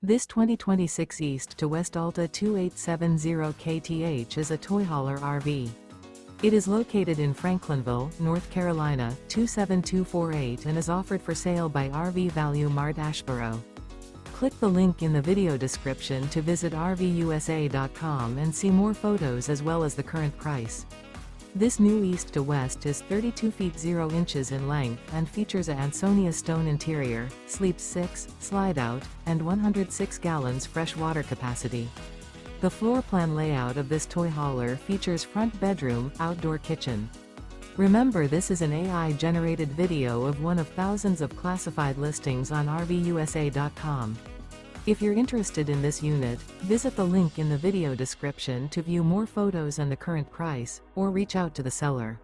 This 2026 East to West Alta 2870 kth is a toy hauler RV. It is located in Franklinville, North Carolina, 27248 and is offered for sale by RV Value Mart Asheboro. Click the link in the video description to visit RVUSA.com and see more photos as well as the current price. This new East to West is 32 feet 0 inches in length and features a Ansonia Stone interior, sleeps 6, slide-out, and 106 gallons fresh water capacity. The floor plan layout of this toy hauler features front bedroom, outdoor kitchen. Remember, this is an AI-generated video of one of thousands of classified listings on RVUSA.com. If you're interested in this unit, visit the link in the video description to view more photos and the current price, or reach out to the seller.